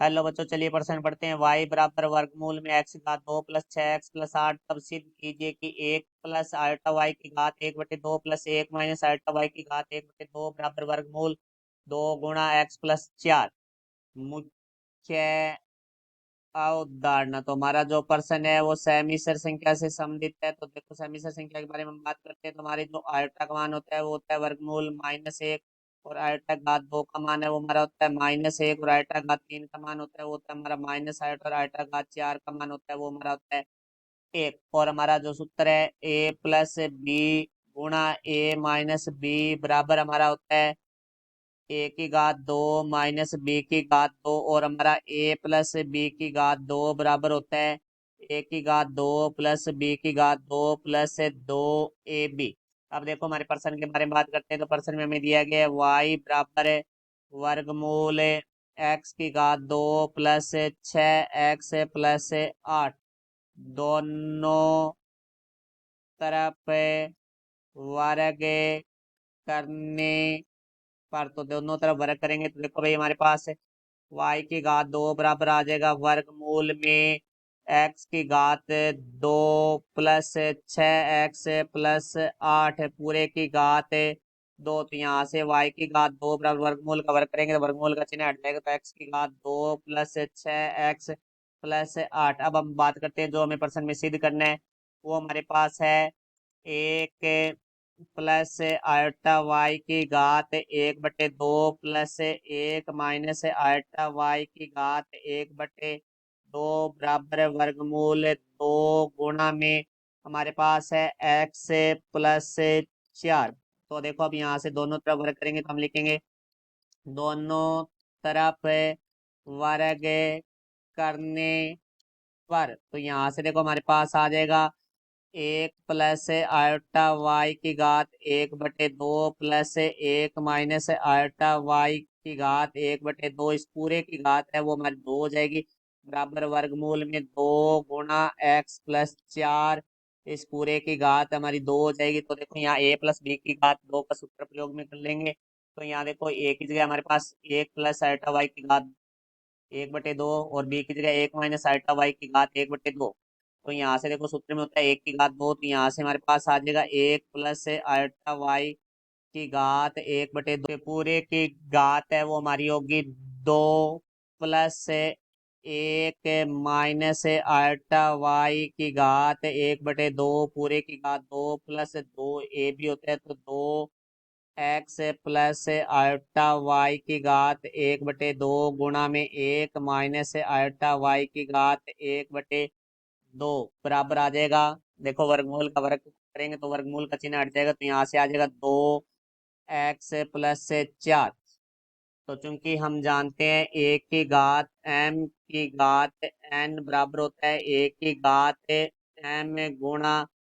Hello बच्चों, चलिए प्रश्न पढ़ते हैं। y बराबर वर्गमूल में x की घात 2 प्लस 6x प्लस 8 तब सिद्ध कीजिए कि 1 प्लस आल्टा वाई की घात 1/2 प्लस 1 माइनस आल्टा वाई की घात 1/2 बराबर वर्गमूल 2 गुणा x प्लस 4। मुख्य अवधारणा, तो हमारा जो प्रश्न है वो समिश्र संख्या से संबंधित है। तो देखो, समिश्र संख्या के बारे में हम बात करते हैं। तो हमारे जो आल्टा का मान होता है वो होता है वर्गमूल -1, और आल्टा घात 2 का मान है वो हमारा होता है -1, और आल्टा घात 3 का मान होता है वो होता है हमारा -8, और आल्टा घात 4 का मान होता है वो हमारा होता है 1। और हमारा जो सूत्र है a प्लस बी गुणा a माइनस बी बराबर हमारा होता है ए की घात 2 माइनस बी की घात 2, और हमारा ए प्लस बी की घात 2 बराबर होता है ए की घात 2 प्लस बी की घात 2 प्लस 2ab। अब देखो, हमारे प्रश्न के बारे में बात करते हैं। तो प्रश्न में हमें दिया गया है y बराबर है वर्गमूल x की घात 2 प्लस 6x प्लस 8, दोनों तरफ वर्ग करने पर। तो दोनों तरफ वर्ग करेंगे तो देखो भाई, हमारे पास y की घात 2 बराबर आ जाएगा वर्गमूल में x की घात 2 प्लस 6x प्लस 8 पूरे की घात 2। तो यहाँ से y की घात 2 बराबर वर्गमूल का वर्ग करेंगे तो वर्गमूल का चिन्ह हट जाएगा। तो x की घात 2 प्लस 6x प्लस 8। अब हम बात करते हैं जो हमें प्रश्न में सिद्ध करना है। वो हमारे पास है 1 प्लस आल्टा वाई की घात 1/2 प्लस 1 माइनस आल्टा वाई की घात 1/2 बराबर वर्गमूल 2 गुणा में हमारे पास है x प्लस 4। तो देखो, अब यहाँ से दोनों तरफ वर्ग करेंगे तो हम लिखेंगे दोनों तरफ वर्ग करने पर। तो यहाँ से देखो, हमारे पास आ जाएगा 1 प्लस आल्टा वाई की घात 1/2 प्लस 1 माइनस आल्टा वाई की घात 1/2, इस पूरे की घात है वो हमारी 2 हो जाएगी बराबर वर्गमूल में 2 गुणा x प्लस 4, इस पूरे की घात हमारी 2 हो जाएगी। तो देखो, यहाँ a प्लस बी की घात 2 का सूत्र प्रयोग में कर लेंगे। तो यहाँ देखो, a की जगह हमारे पास 1 प्लस आल्टा वाई की घात 1/2, और बी की जगह 1 माइनस आल्टा वाई की घात 1/2। तो यहाँ से देखो, सूत्र में होता है 1 की घात 2, तो यहाँ से हमारे पास आ जाएगा 1 प्लस आल्टा वाई की घात 1/2 पूरे की घात है वो हमारी होगी 2 प्लस 1 माइनस आल्टा वाई की घात 1/2 पूरे की घात 2 प्लस 2a भी होता है। तो 2x प्लस आल्टा वाई की घात 1/2 गुणा में 1 माइनस आल्टा वाई की घात 1/2 बराबर आ जाएगा। देखो, वर्गमूल का वर्ग करेंगे तो वर्गमूल का चिन्ह हट जाएगा। तो यहाँ से आ जाएगा 2x प्लस 4। तो चूंकि हम जानते हैं a की घात m की घात n बराबर होता है a की घात m गुणा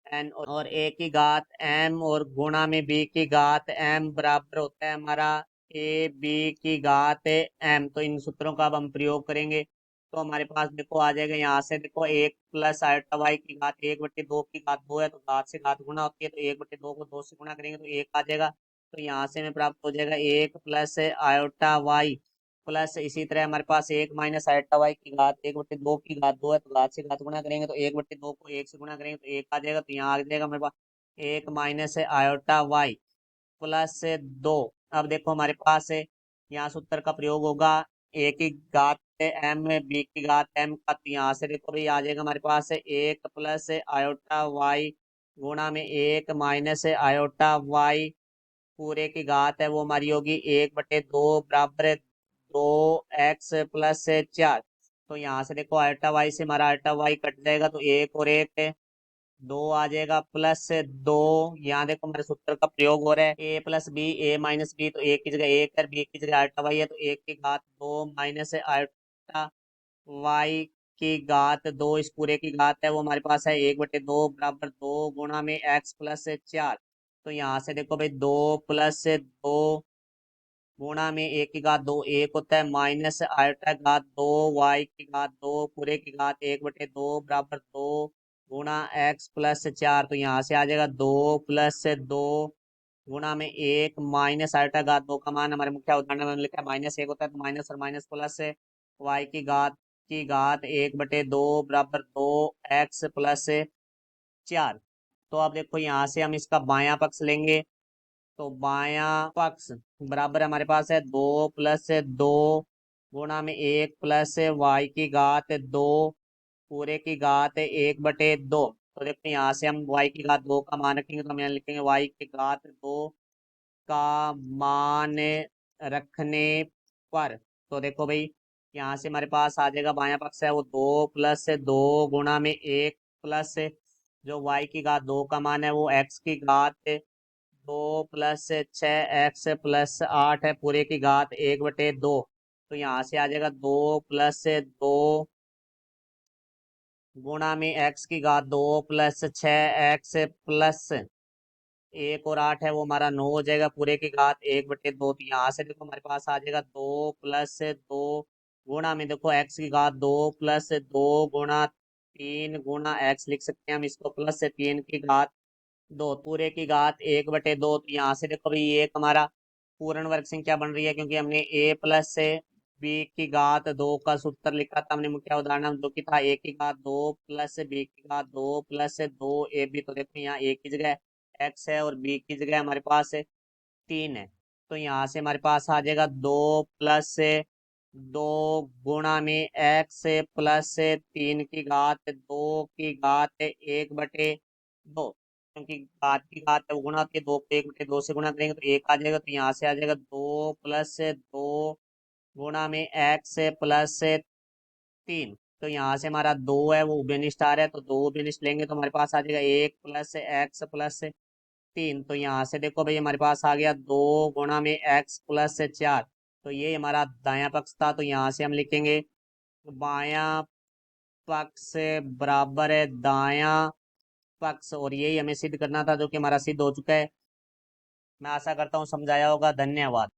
n, और a की घात m और गुणा में b की घात m बराबर होता है हमारा a b की घात m। तो इन सूत्रों का अब हम प्रयोग करेंगे। तो हमारे पास देखो आ जाएगा, यहाँ से देखो 1 प्लस आल्टा वाई की घात 1/2 की घात 2 है, तो घात से घात गुणा होती है। तो 1/2 को 2 से गुणा करेंगे तो 1 आ जाएगा। तो यहाँ से हमें प्राप्त हो जाएगा 1 प्लस आयोटा वाई प्लस, इसी तरह हमारे पास 1 माइनस आयोटा वाई की घात 1/2 की घात 2 है, तो घात से घात गुणा करेंगे तो 1/2 को 1 से गुणा करेंगे तो 1 आ जाएगा। तो यहाँ आ जाएगा हमारे पास 1 माइनस आयोटा वाई प्लस 2। अब देखो, हमारे पास यहाँ सूत्र का प्रयोग होगा a की घात m b की घात m का। तो यहाँ से देखो भाई, आ जाएगा हमारे पास 1 प्लस आयोटा वाई गुणा में 1 माइनस आयोटा वाई पूरे की घात है वो हमारी होगी 1/2 बराबर 2x प्लस 4। तो यहाँ से देखो, अल्टा वाई से हमारा अल्टा वाई कट जाएगा तो 1 और 1 2 आ जाएगा प्लस 2। यहाँ देखो, हमारे सूत्र का प्रयोग हो रहा है a plus B a minus B, तो a की जगह 1 है, b की जगह अल्टा वाई है, तो 1 की घात 2 माइनस अल्टा वाई की घात 2, इस पूरे की घात है वो हमारे पास है 1/2 बराबर 2 गुणा में x प्लस 4। तो यहाँ से देखो भाई, 2 प्लस 2 गुणा में 1 की घात 2 1 होता है, माइनस आल्टा घात 2 वाई की घात 2 पूरे की घात 1/2 बराबर 2 गुणा x प्लस 4। तो यहाँ से आ जाएगा 2 प्लस 2 गुणा में 1 माइनस आल्टा घात 2 का मान हमारे मुख्य उदाहरण में लिखा है -1 होता है, तो माइनस और माइनस प्लस y की घात 1/2 बराबर 2x+4। तो अब देखो यहाँ से हम इसका बायां पक्ष लेंगे, तो बायां पक्ष बराबर हमारे पास है 2+2 गुणा में 1+y की घात 2 पूरे की घात 1/2। तो देखो यहाँ से हम y की घात 2 का मान रखेंगे, तो हम यहाँ लिखेंगे y की घात 2 का मान रखने पर। तो देखो भाई यहाँ से हमारे पास आ जाएगा, बायां पक्ष है वो 2+2 गुणा में 1 प्लस जो y की घात 2 का मान है वो x की घात 2 + 6x + 8 है पूरे की घात 1/2। तो यहाँ से आ जाएगा 2+2 गुणा में x की घात 2 + 6x + 1 और 8 है वो हमारा 9 हो जाएगा पूरे की घात 1/2। तो यहाँ से देखो हमारे पास आ जाएगा 2+2 गुणा में देखो x की घात 2 + 2 गुणा 3 गुणा x लिख सकते हैं हम इसको, प्लस 3 की घात 2 पूरे की घात 1/2। तो यहाँ से देखो भाई ये एक हमारा पूर्ण वर्ग संख्या बन रही है, क्योंकि हमने a+b की घात 2 का सूत्र लिखा था हमने मुख्य उदाहरण, जो कि था a की घात 2 + b की घात 2 + 2ab। तो देखो यहाँ a की जगह x है और b की जगह हमारे पास 3 है। तो यहाँ से हमारे पास आ जाएगा 2+2 गुणा में x + 3 की घात 2 क्योंकि घात की घात है वो गुणा होती है, 2 को 1/2 से गुणा करेंगे तो 1 आ जाएगा। तो यहाँ से आ जाएगा 2+2 गुणा में x + 3। तो यहाँ से हमारा 2 है वो उभयनिष्ठ आ रहा है, तो 2 उभयनिष्ठ लेंगे तो हमारे पास आ जाएगा 1 + x + 3। तो यहाँ से देखो भाई हमारे पास आ गया 2 गुणा में x + 4। तो ये हमारा दायां पक्ष था, तो यहाँ से हम लिखेंगे बायां पक्ष बराबर है दायां पक्ष, और यही हमें सिद्ध करना था, जो कि हमारा सिद्ध हो चुका है। मैं आशा करता हूँ समझाया होगा। धन्यवाद।